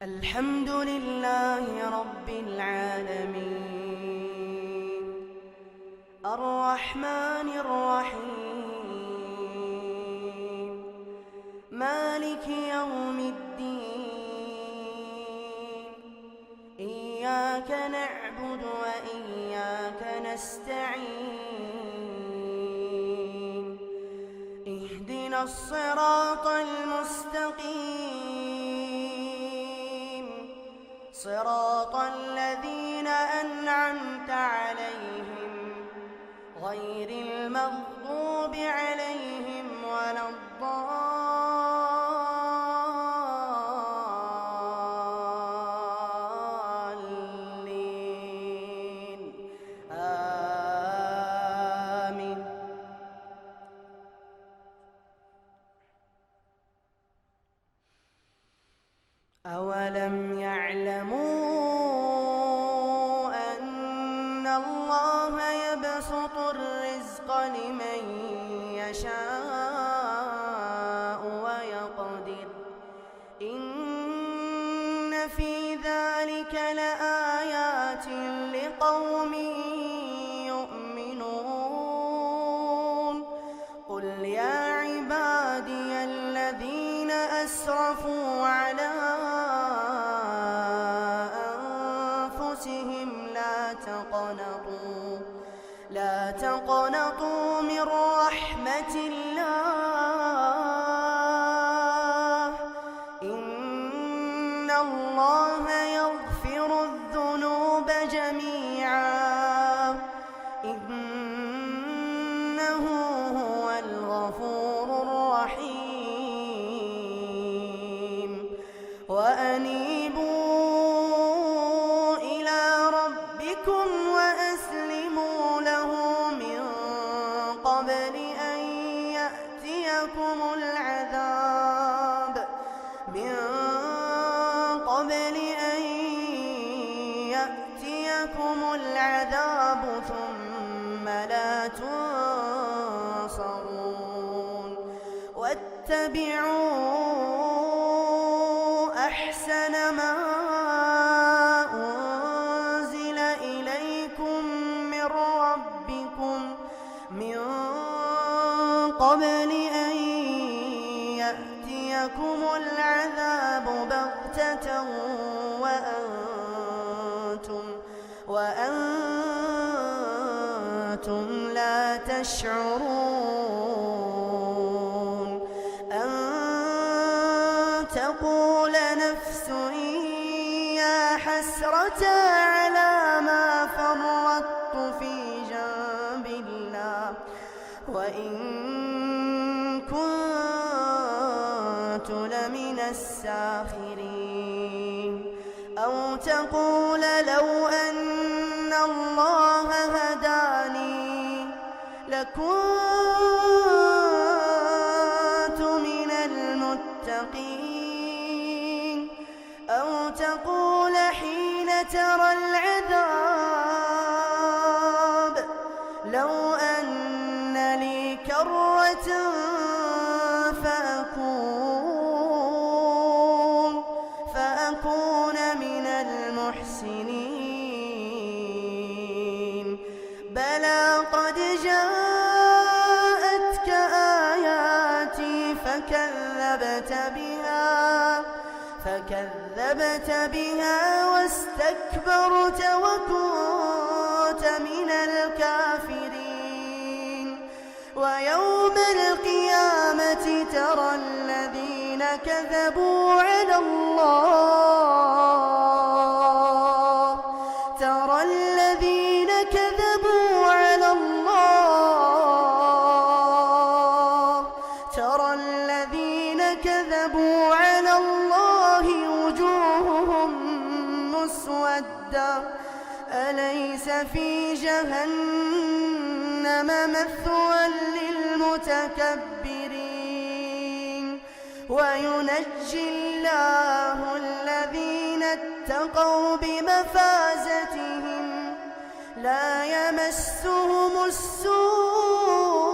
الحمد لله رب العالمين الرحمن الرحيم مالك يوم الدين إياك نعبد وإياك نستعين اهدنا الصراط المستقيم صراط الذين أنعمت عليهم غير المغضوب عليهم ولا الضالين آمين. أولم يعلموا أن الله يبسط الرزق لمن يشاء ويقدر إن في ذلك لآيات لقوم يؤمنون قل يا عبادي الذين أسرفوا على لا تقنطوا من رحمة الله إن الله يغفر الذنوب جميعا إنه هو الغفور الرحيم وأنيبوا إلى ربكم وأسلموا له من قبل أن يأتيكم العذاب ثم لا تنصرون واتبعوا أحسن ما أنزل إليكم من ربكم من قبل أن يأتيكم العذاب بغتة وأنتم لا تشعرون أن تقول نفس يا حسرة على ما فرطت في جنب الله وإن كنت لمن الساخرين أو تقول لو أن الله هداني لكنت من المتقين أو تقول حين ترى العذاب لو أن لي كرة فأكون من المحسنين بلى قد جاءتك آياتي فكذبت بها واستكبرت وكنت من الكافرين ويوم القيامة ترى الذين كذبوا على الله وجوههم مسودة أليس في جهنم مثوى للمتكبرين وينجي الله الذين اتقوا بمفازتهم لا يمسهم السوء